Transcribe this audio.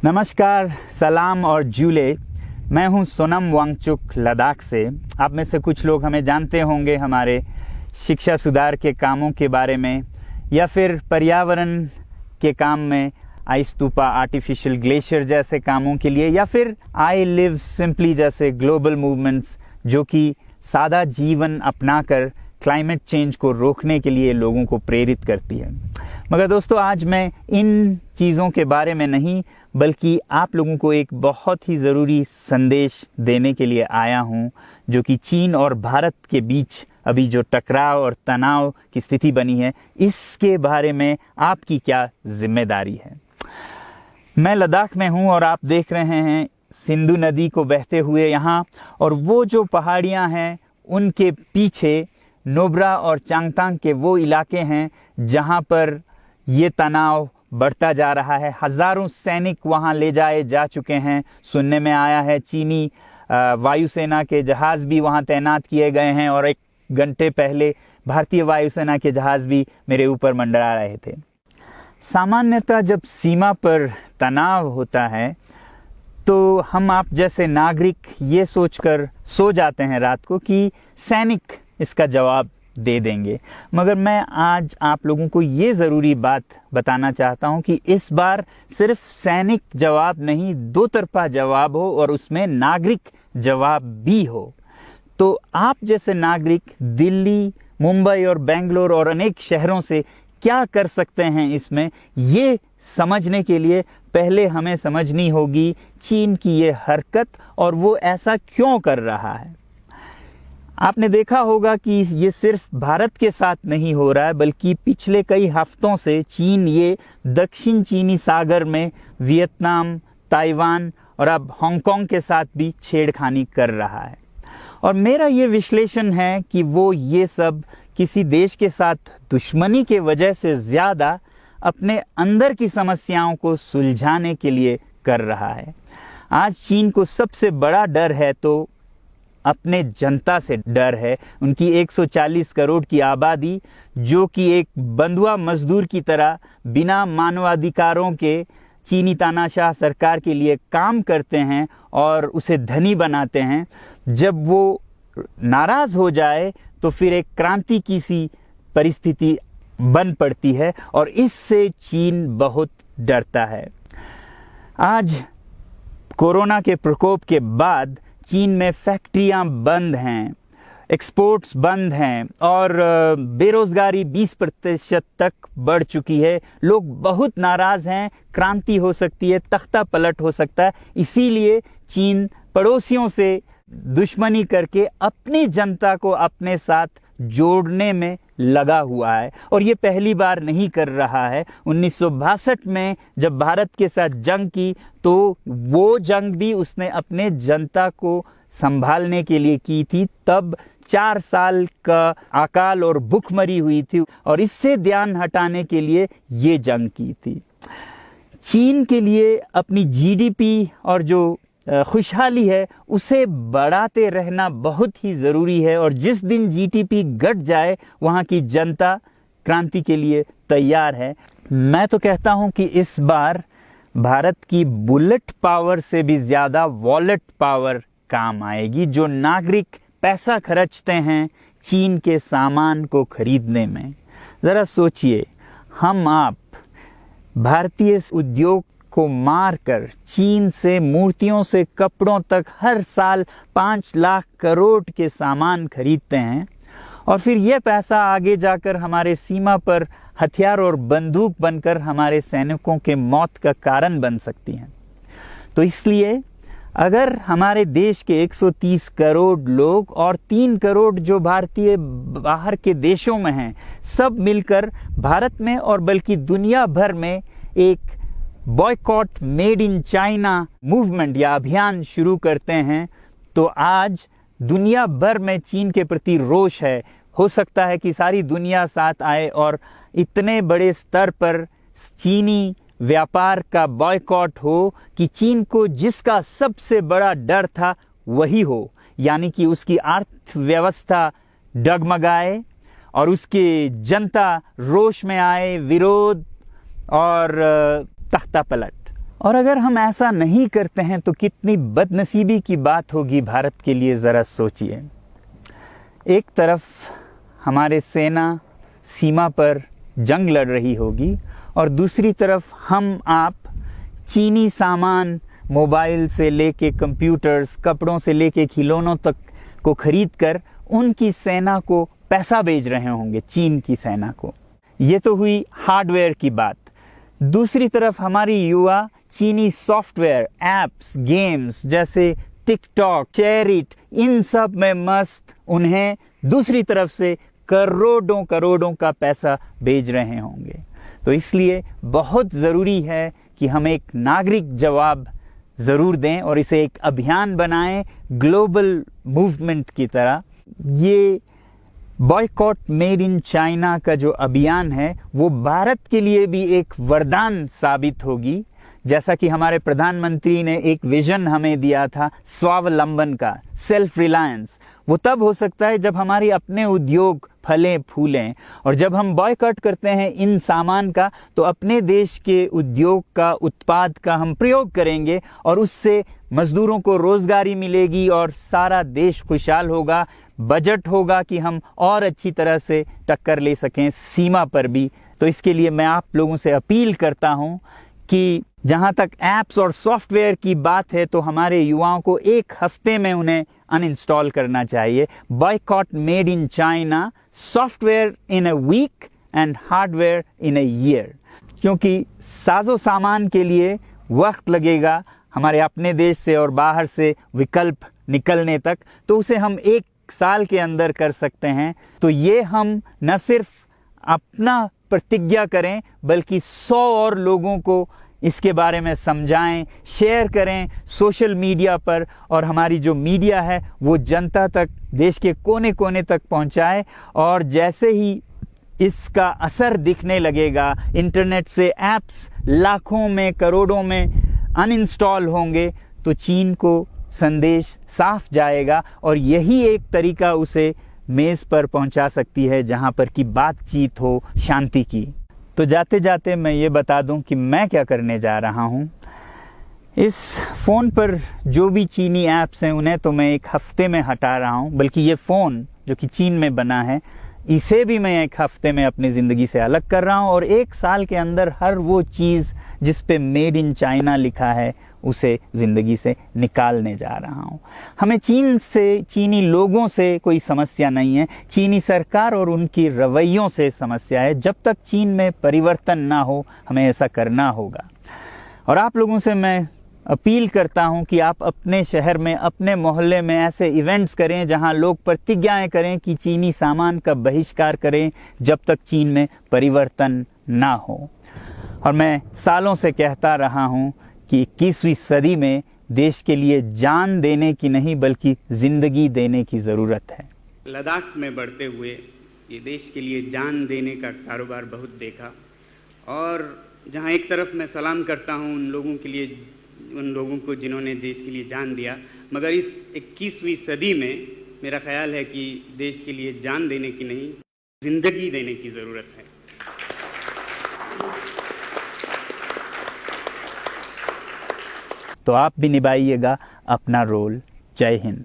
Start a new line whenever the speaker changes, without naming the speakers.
नमस्कार, सलाम और जूले। मैं हूं सोनम वांगचुक लद्दाख से। आप में से कुछ लोग हमें जानते होंगे हमारे शिक्षा सुधार के कामों के बारे में, या फिर पर्यावरण के काम में आइस स्तूपा, आर्टिफिशियल ग्लेशियर जैसे कामों के लिए, या फिर आई लिव सिंपली जैसे ग्लोबल मूवमेंट्स जो कि सादा जीवन अपनाकर क्लाइमेट चेंज को रोकने के लिए लोगों को प्रेरित करती है। मगर दोस्तों, आज मैं इन चीज़ों के बारे में नहीं बल्कि आप लोगों को एक बहुत ही ज़रूरी संदेश देने के लिए आया हूं, जो कि चीन और भारत के बीच अभी जो टकराव और तनाव की स्थिति बनी है, इसके बारे में आपकी क्या जिम्मेदारी है। मैं लद्दाख में हूं और आप देख रहे हैं सिंधु नदी को बहते हुए यहाँ, और वो जो पहाड़ियाँ हैं उनके पीछे नुब्रा और चांगतांग के वो इलाके हैं जहाँ पर ये तनाव बढ़ता जा रहा है। हज़ारों सैनिक वहाँ ले जाए जा चुके हैं। सुनने में आया है चीनी वायुसेना के जहाज़ भी वहाँ तैनात किए गए हैं, और 1 घंटे पहले भारतीय वायुसेना के जहाज़ भी मेरे ऊपर मंडरा रहे थे। सामान्यतः जब सीमा पर तनाव होता है तो हम आप जैसे नागरिक ये सोचकर सो जाते हैं रात को कि सैनिक इसका जवाब दे देंगे। मगर मैं आज आप लोगों को ये ज़रूरी बात बताना चाहता हूं कि इस बार सिर्फ सैनिक जवाब नहीं, दो तरफा जवाब हो और उसमें नागरिक जवाब भी हो। तो आप जैसे नागरिक दिल्ली, मुंबई और बेंगलोर और अनेक शहरों से क्या कर सकते हैं इसमें, ये समझने के लिए पहले हमें समझनी होगी चीन की ये हरकत और वो ऐसा क्यों कर रहा है। आपने देखा होगा कि ये सिर्फ भारत के साथ नहीं हो रहा है, बल्कि पिछले कई हफ्तों से चीन ये दक्षिण चीनी सागर में वियतनाम, ताइवान और अब हांगकांग के साथ भी छेड़खानी कर रहा है। और मेरा ये विश्लेषण है कि वो ये सब किसी देश के साथ दुश्मनी के वजह से ज़्यादा अपने अंदर की समस्याओं को सुलझाने के लिए कर रहा है। आज चीन को सबसे बड़ा डर है तो अपने जनता से डर है। उनकी 140 करोड़ की आबादी, जो कि एक बंधुआ मजदूर की तरह बिना मानवाधिकारों के चीनी तानाशाह सरकार के लिए काम करते हैं और उसे धनी बनाते हैं। जब वो नाराज हो जाए तो फिर एक क्रांति की सी परिस्थिति बन पड़ती है, और इससे चीन बहुत डरता है। आज कोरोना के प्रकोप के बाद चीन में फैक्ट्रियां बंद हैं, एक्सपोर्ट्स बंद हैं और बेरोजगारी 20% तक बढ़ चुकी है। लोग बहुत नाराज हैं, क्रांति हो सकती है, तख्ता पलट हो सकता है। इसीलिए चीन पड़ोसियों से दुश्मनी करके अपनी जनता को अपने साथ जोड़ने में लगा हुआ है, और ये पहली बार नहीं कर रहा है। 1962 में जब भारत के साथ जंग की तो वो जंग भी उसने अपने जनता को संभालने के लिए की थी। तब 4 साल का अकाल और भूखमरी हुई थी, और इससे ध्यान हटाने के लिए ये जंग की थी। चीन के लिए अपनी जीडीपी और जो खुशहाली है उसे बढ़ाते रहना बहुत ही ज़रूरी है, और जिस दिन जीडीपी घट जाए वहाँ की जनता क्रांति के लिए तैयार है। मैं तो कहता हूँ कि इस बार भारत की बुलेट पावर से भी ज़्यादा वॉलेट पावर काम आएगी, जो नागरिक पैसा खर्चते हैं चीन के सामान को खरीदने में। ज़रा सोचिए, हम आप भारतीय उद्योग को मारकर चीन से मूर्तियों से कपड़ों तक हर साल 5 लाख करोड़ के सामान खरीदते हैं, और फिर यह पैसा आगे जाकर हमारे सीमा पर हथियार और बंदूक बनकर हमारे सैनिकों के मौत का कारण बन सकती हैं। तो इसलिए अगर हमारे देश के 130 करोड़ लोग और 3 करोड़ जो भारतीय बाहर के देशों में हैं, सब मिलकर भारत में और बल्कि दुनिया भर में एक boycott made in China movement या अभियान शुरू करते हैं, तो आज दुनिया भर में चीन के प्रति रोष है। हो सकता है कि सारी दुनिया साथ आए और इतने बड़े स्तर पर चीनी व्यापार का बॉयकॉट हो कि चीन को जिसका सबसे बड़ा डर था वही हो, यानी कि उसकी अर्थव्यवस्था डगमगाए और उसकी जनता रोष में आए, विरोध और तख्ता पलट। और अगर हम ऐसा नहीं करते हैं तो कितनी बदनसीबी की बात होगी भारत के लिए, ज़रा सोचिए। एक तरफ हमारे सेना सीमा पर जंग लड़ रही होगी और दूसरी तरफ हम आप चीनी सामान, मोबाइल से लेके कंप्यूटर्स, कपड़ों से लेके खिलौनों तक को खरीद कर उनकी सेना को पैसा भेज रहे होंगे, चीन की सेना को। ये तो हुई हार्डवेयर की बात। दूसरी तरफ हमारी युवा चीनी सॉफ्टवेयर, एप्स, गेम्स जैसे टिकटॉक, शेयरिट, इन सब में मस्त, उन्हें दूसरी तरफ से करोड़ों करोड़ों का पैसा भेज रहे होंगे। तो इसलिए बहुत ज़रूरी है कि हम एक नागरिक जवाब ज़रूर दें और इसे एक अभियान बनाएं, ग्लोबल मूवमेंट की तरह। ये बॉयकॉट मेड इन चाइना का जो अभियान है वो भारत के लिए भी एक वरदान साबित होगी। जैसा कि हमारे प्रधानमंत्री ने एक विजन हमें दिया था स्वावलंबन का, सेल्फ रिलायंस, वो तब हो सकता है जब हमारे अपने उद्योग फलें फूलें। और जब हम बॉयकॉट करते हैं इन सामान का तो अपने देश के उद्योग का, उत्पाद का हम प्रयोग करेंगे और उससे मजदूरों को रोजगारी मिलेगी और सारा देश खुशहाल होगा। बजट होगा कि हम और अच्छी तरह से टक्कर ले सकें सीमा पर भी। तो इसके लिए मैं आप लोगों से अपील करता हूं कि जहां तक ऐप्स और सॉफ्टवेयर की बात है तो हमारे युवाओं को एक हफ्ते में उन्हें अनइंस्टॉल करना चाहिए। Boycott made in China, software in a week and hardware in a year. क्योंकि साजो सामान के लिए वक्त लगेगा हमारे अपने देश से और बाहर से विकल्प निकलने तक, तो उसे हम 1 साल के अंदर कर सकते हैं। तो ये हम न सिर्फ अपना प्रतिज्ञा करें बल्कि 100 और लोगों को इसके बारे में समझाएं, शेयर करें सोशल मीडिया पर, और हमारी जो मीडिया है वो जनता तक, देश के कोने कोने तक पहुंचाए। और जैसे ही इसका असर दिखने लगेगा, इंटरनेट से ऐप्स लाखों में, करोड़ों में अनइंस्टॉल होंगे, तो चीन को संदेश साफ जाएगा और यही एक तरीका उसे मेज़ पर पहुंचा सकती है जहां पर कि बातचीत हो शांति की। तो जाते जाते मैं ये बता दूं कि मैं क्या करने जा रहा हूं। इस फ़ोन पर जो भी चीनी ऐप्स हैं उन्हें तो मैं 1 हफ्ते में हटा रहा हूं, बल्कि ये फ़ोन जो कि चीन में बना है इसे भी मैं 1 हफ्ते में अपनी ज़िंदगी से अलग कर रहा हूं। और 1 साल के अंदर हर वो चीज़ जिस पे मेड इन चाइना लिखा है उसे ज़िंदगी से निकालने जा रहा हूं। हमें चीन से, चीनी लोगों से कोई समस्या नहीं है, चीनी सरकार और उनकी रवैयों से समस्या है। जब तक चीन में परिवर्तन ना हो हमें ऐसा करना होगा। और आप लोगों से मैं अपील करता हूं कि आप अपने शहर में, अपने मोहल्ले में ऐसे इवेंट्स करें जहां लोग प्रतिज्ञाएं करें कि चीनी सामान का बहिष्कार करें जब तक चीन में परिवर्तन ना हो। और मैं सालों से कहता रहा हूं कि 21वीं सदी में देश के लिए जान देने की नहीं बल्कि जिंदगी देने की ज़रूरत है।
लद्दाख में बढ़ते हुए ये देश के लिए जान देने का कारोबार बहुत देखा, और जहां एक तरफ मैं सलाम करता हूं उन लोगों के लिए, उन लोगों को जिन्होंने देश के लिए जान दिया, मगर इस 21वीं सदी में मेरा ख्याल है कि देश के लिए जान देने की नहीं, जिंदगी देने की ज़रूरत है।
तो आप भी निभाइएगा अपना रोल। जय हिंद।